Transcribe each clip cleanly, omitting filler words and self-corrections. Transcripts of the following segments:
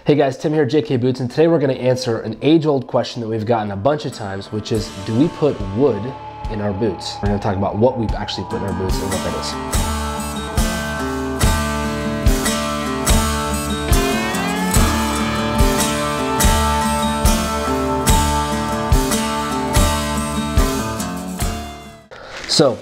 Hey guys, Tim here, JK Boots, and today we're going to answer an age-old question that we've gotten a bunch of times, which is, do we put wood in our boots? We're going to talk about what we've actually put in our boots and what that is. So,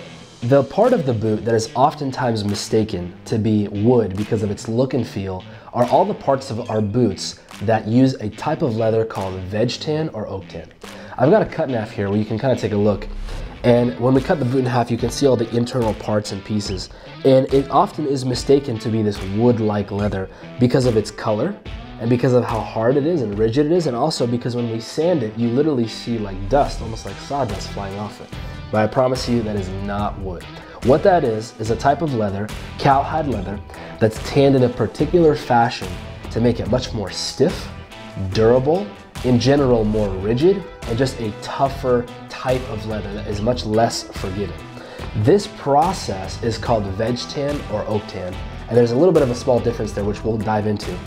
the part of the boot that is oftentimes mistaken to be wood because of its look and feel are all the parts of our boots that use a type of leather called veg tan or oak tan. I've got a cut in half here where you can kind of take a look, and when we cut the boot in half you can see all the internal parts and pieces, and it often is mistaken to be this wood-like leather because of its color and because of how hard it is and rigid it is, and also because when we sand it you literally see like dust, almost like sawdust flying off it. But I promise you that is not wood. What that is a type of leather, cowhide leather, that's tanned in a particular fashion to make it much more stiff, durable, in general more rigid, and just a tougher type of leather that is much less forgiving. This process is called veg tan or oak tan, and there's a little bit of a small difference there which we'll dive into.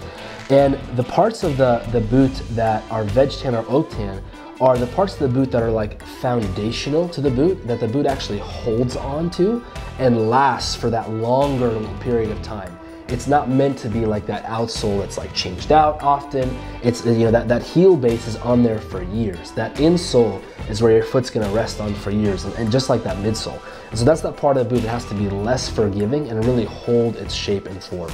And the parts of the boot that are veg tan or oak tan are the parts of the boot that are like foundational to the boot, that the boot actually holds on to and lasts for that longer period of time. It's not meant to be like that outsole that's like changed out often. It's, you know, that heel base is on there for years. That insole is where your foot's gonna rest on for years, and just like that midsole. And so that's that part of the boot that has to be less forgiving and really hold its shape and form.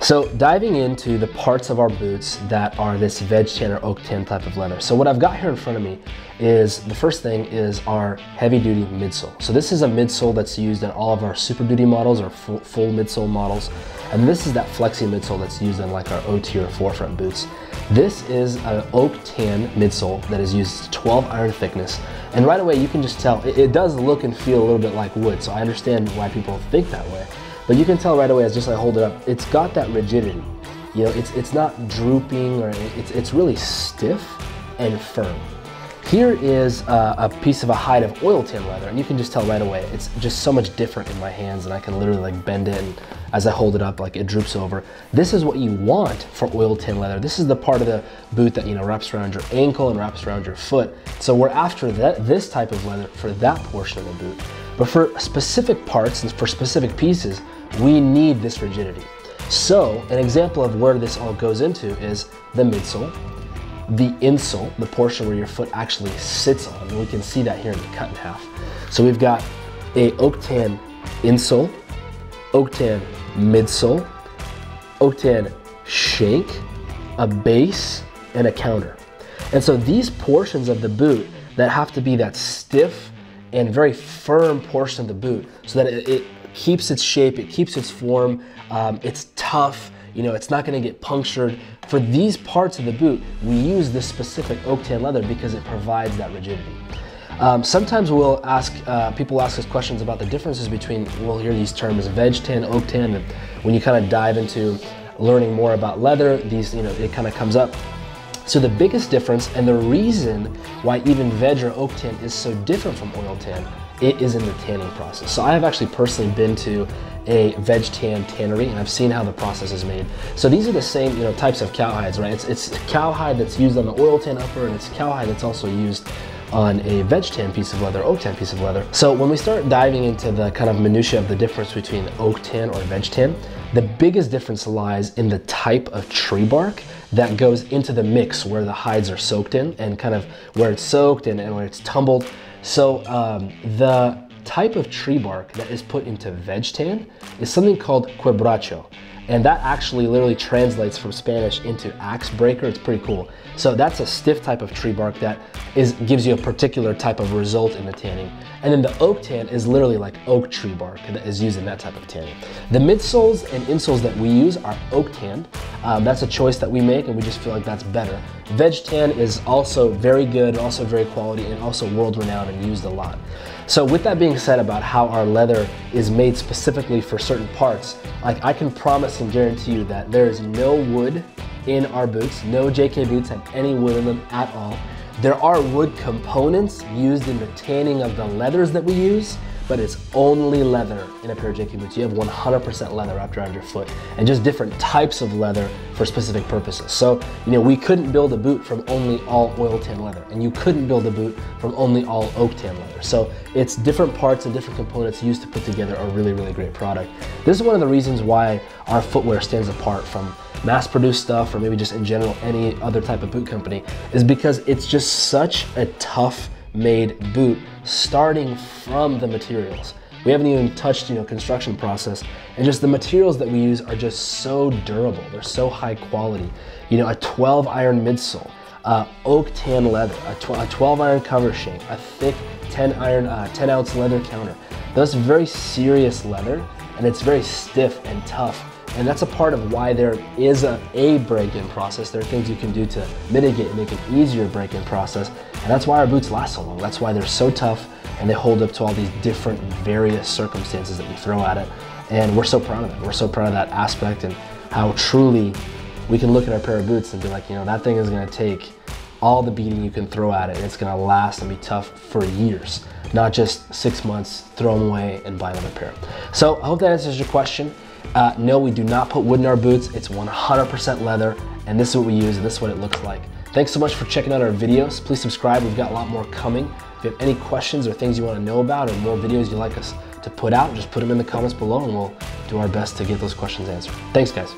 So diving into the parts of our boots that are this veg tan or oak tan type of leather. So what I've got here in front of me is, the first thing is our heavy duty midsole. So this is a midsole that's used in all of our Super Duty models or full midsole models. And this is that flexi midsole that's used in like our OT or forefront boots. This is an oak tan midsole that is used 12 iron thickness. And right away you can just tell, it does look and feel a little bit like wood. So I understand why people think that way. But you can tell right away as just I hold it up, it's got that rigidity. You know, it's not drooping, or it's really stiff and firm. Here is a piece of a hide of oil tan leather, and you can just tell right away, it's just so much different in my hands, and I can literally like bend it, and as I hold it up, like it droops over. This is what you want for oil tan leather. This is the part of the boot that, you know, wraps around your ankle and wraps around your foot. So we're after this type of leather for that portion of the boot. But for specific parts and for specific pieces, we need this rigidity. So an example of where this all goes into is the midsole, the insole, the portion where your foot actually sits on, and we can see that here in the cut in half. So we've got a oak tan insole, oak tan midsole, oak tan shank, a base, and a counter. And so these portions of the boot that have to be that stiff and very firm portion of the boot, so that it keeps its shape, it keeps its form, it's tough, you know, it's not gonna get punctured. For these parts of the boot, we use this specific oak tan leather because it provides that rigidity. Sometimes we'll ask, people ask us questions about the differences between, we'll hear these terms veg tan, oak tan, and when you kind of dive into learning more about leather, these, you know, it kind of comes up. So the biggest difference, and the reason why even veg or oak tan is so different from oil tan, it is in the tanning process. So I have actually personally been to a veg tan tannery, and I've seen how the process is made. So these are the same, you know, types of cowhides, right? It's cowhide that's used on the oil tan upper, and it's cowhide that's also used on a veg tan piece of leather, oak tan piece of leather. So when we start diving into the kind of minutia of the difference between oak tan or veg tan, the biggest difference lies in the type of tree bark that goes into the mix where the hides are soaked in, and kind of where it's soaked and where it's tumbled. So the type of tree bark that is put into veg tan is something called quebracho. And that actually literally translates from Spanish into axe breaker. It's pretty cool. So that's a stiff type of tree bark that gives you a particular type of result in the tanning. And then the oak tan is literally like oak tree bark that is used in that type of tanning. The midsoles and insoles that we use are oak tan. That's a choice that we make, and we just feel like that's better. Veg tan is also very good, also very quality, and also world renowned and used a lot. So with that being said about how our leather is made specifically for certain parts, like I can promise and guarantee you that there is no wood in our boots. No JK boots have any wood in them at all. There are wood components used in the tanning of the leathers that we use, but it's only leather in a pair of JK boots. You have 100% leather wrapped around your foot, and just different types of leather for specific purposes. So, you know, we couldn't build a boot from only all oil tan leather, and you couldn't build a boot from only all oak tan leather. So it's different parts and different components used to put together a really, really great product. This is one of the reasons why our footwear stands apart from mass-produced stuff, or maybe just in general any other type of boot company, is because it's just such a tough made boot, starting from the materials. We haven't even touched, you know, construction process, and just the materials that we use are just so durable. They're so high quality. You know, a 12 iron midsole, oak tan leather, a 12 iron cover shank, a thick 10 ounce leather counter. That's very serious leather, and it's very stiff and tough. And that's a part of why there is a break-in process. There are things you can do to mitigate and make an easier break-in process. And that's why our boots last so long. That's why they're so tough and they hold up to all these different various circumstances that we throw at it. And we're so proud of it. We're so proud of that aspect, and how truly we can look at our pair of boots and be like, you know, that thing is gonna take all the beating you can throw at it, and it's gonna last and be tough for years, not just 6 months, throw them away and buy another pair. So I hope that answers your question. No, we do not put wood in our boots. It's 100% leather, and this is what we use, and this is what it looks like. Thanks so much for checking out our videos. Please subscribe. We've got a lot more coming. If you have any questions or things you want to know about, or more videos you'd like us to put out, just put them in the comments below, and we'll do our best to get those questions answered. Thanks, guys.